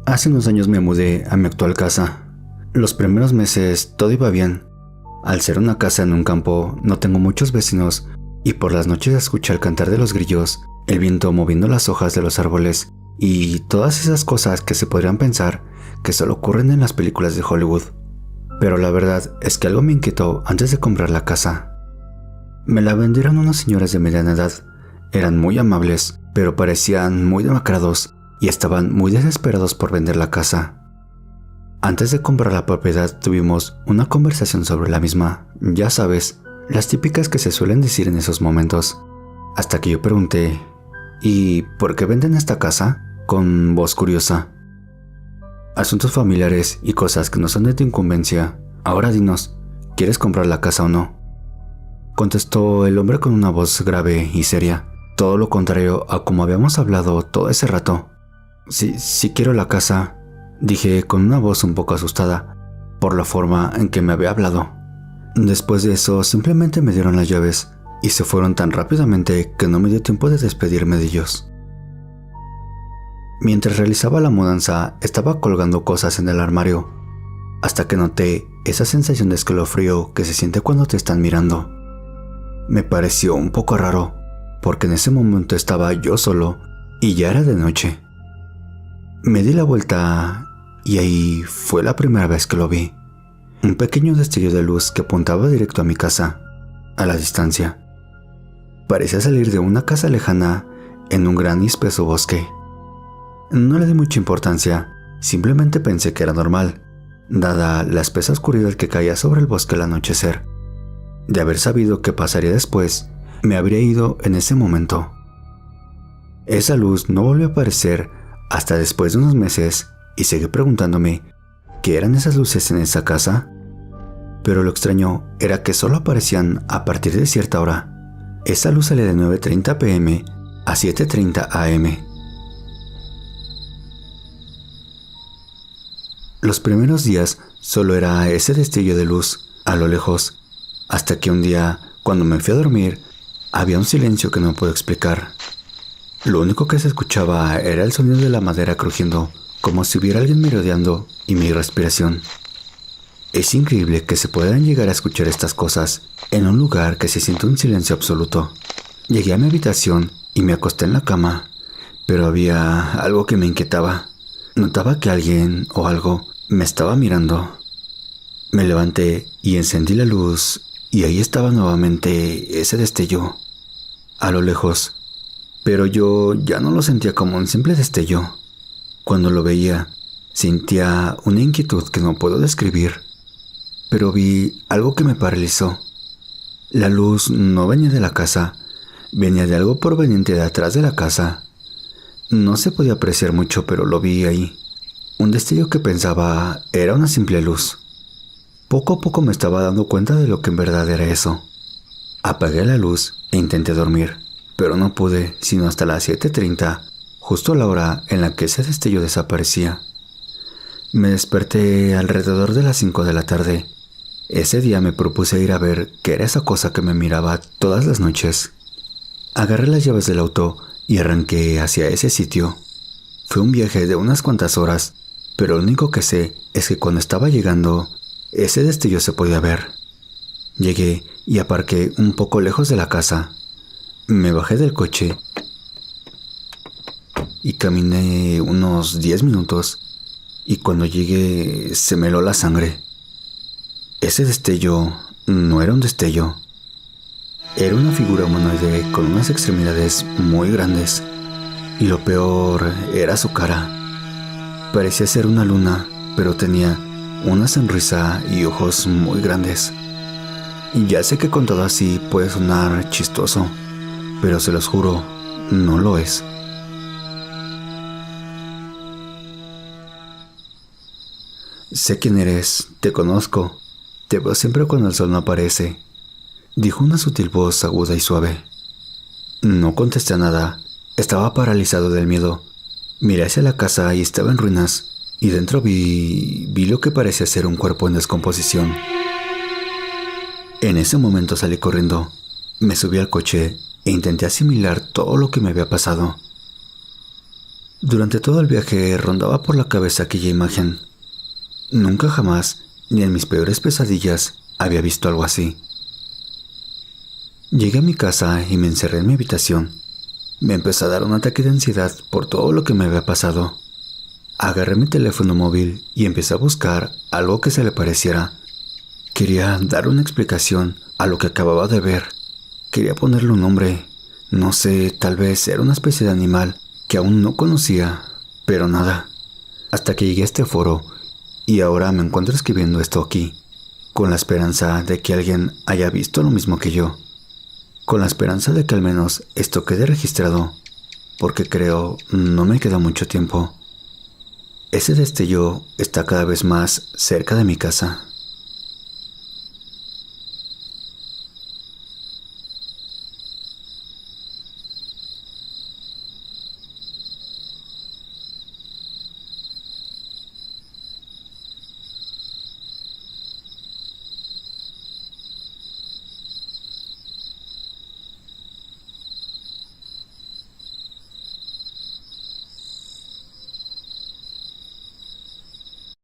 Hace unos años me mudé a mi actual casa. Los primeros meses todo iba bien. Al ser una casa en un campo, no tengo muchos vecinos y por las noches escuché el cantar de los grillos, el viento moviendo las hojas de los árboles y todas esas cosas que se podrían pensar que solo ocurren en las películas de Hollywood. Pero la verdad es que algo me inquietó antes de comprar la casa. Me la vendieron unos señores de mediana edad. Eran muy amables, pero parecían muy demacrados y estaban muy desesperados por vender la casa. Antes de comprar la propiedad tuvimos una conversación sobre la misma, ya sabes, las típicas que se suelen decir en esos momentos. Hasta que yo pregunté, ¿y por qué venden esta casa? Con voz curiosa. Asuntos familiares y cosas que no son de tu incumbencia. Ahora dinos, ¿quieres comprar la casa o no? Contestó el hombre con una voz grave y seria, todo lo contrario a como habíamos hablado todo ese rato. Sí quiero la casa, dije con una voz un poco asustada por la forma en que me había hablado. Después de eso simplemente me dieron las llaves y se fueron tan rápidamente que no me dio tiempo de despedirme de ellos. Mientras realizaba la mudanza estaba colgando cosas en el armario, hasta que noté esa sensación de escalofrío que se siente cuando te están mirando. Me pareció un poco raro, porque en ese momento estaba yo solo y ya era de noche. Me di la vuelta y ahí fue la primera vez que lo vi. Un pequeño destello de luz que apuntaba directo a mi casa, a la distancia. Parecía salir de una casa lejana en un gran y espeso bosque. No le di mucha importancia, simplemente pensé que era normal, dada la espesa oscuridad que caía sobre el bosque al anochecer. De haber sabido qué pasaría después, me habría ido en ese momento. Esa luz no volvió a aparecer hasta después de unos meses y seguí preguntándome ¿qué eran esas luces en esa casa? Pero lo extraño era que solo aparecían a partir de cierta hora. Esa luz salía de 9:30 p.m. a 7:30 a.m. Los primeros días solo era ese destello de luz a lo lejos, hasta que un día, cuando me fui a dormir, había un silencio que no puedo explicar. Lo único que se escuchaba era el sonido de la madera crujiendo, como si hubiera alguien merodeando, y mi respiración. Es increíble que se puedan llegar a escuchar estas cosas en un lugar que se siente un silencio absoluto. Llegué a mi habitación y me acosté en la cama, pero había algo que me inquietaba. Notaba que alguien o algo me estaba mirando. Me levanté y encendí la luz y ahí estaba nuevamente ese destello, a lo lejos. Pero yo ya no lo sentía como un simple destello. Cuando lo veía, sentía una inquietud que no puedo describir. Pero vi algo que me paralizó. La luz no venía de la casa, venía de algo proveniente de atrás de la casa. No se podía apreciar mucho, pero lo vi ahí. Un destello que pensaba era una simple luz. Poco a poco me estaba dando cuenta de lo que en verdad era eso. Apagué la luz e intenté dormir, pero no pude sino hasta las 7:30, justo a la hora en la que ese destello desaparecía. Me desperté alrededor de las 5 de la tarde. Ese día me propuse ir a ver qué era esa cosa que me miraba todas las noches. Agarré las llaves del auto y arranqué hacia ese sitio. Fue un viaje de unas cuantas horas, pero lo único que sé es que cuando estaba llegando, ese destello se podía ver. Llegué y aparqué un poco lejos de la casa. Me bajé del coche y caminé unos 10 minutos y cuando llegué se me heló la sangre. Ese destello no era un destello. Era una figura humanoide con unas extremidades muy grandes y lo peor era su cara. Parecía ser una luna, pero tenía una sonrisa y ojos muy grandes. Y ya sé que contado así puede sonar chistoso, pero se los juro, no lo es. Sé quién eres, te conozco, te veo siempre cuando el sol no aparece, dijo una sutil voz aguda y suave. No contesté nada, estaba paralizado del miedo. Miré hacia la casa y estaba en ruinas, y dentro vi lo que parecía ser un cuerpo en descomposición. En ese momento salí corriendo, me subí al coche e intenté asimilar todo lo que me había pasado. Durante todo el viaje rondaba por la cabeza aquella imagen. Nunca jamás, ni en mis peores pesadillas, había visto algo así. Llegué a mi casa y me encerré en mi habitación. Me empezó a dar un ataque de ansiedad por todo lo que me había pasado. Agarré mi teléfono móvil y empecé a buscar algo que se le pareciera. Quería dar una explicación a lo que acababa de ver. Quería ponerle un nombre. No sé, tal vez era una especie de animal que aún no conocía, pero nada. Hasta que llegué a este foro y ahora me encuentro escribiendo esto aquí, con la esperanza de que alguien haya visto lo mismo que yo. Con la esperanza de que al menos esto quede registrado, porque creo no me queda mucho tiempo. Ese destello está cada vez más cerca de mi casa.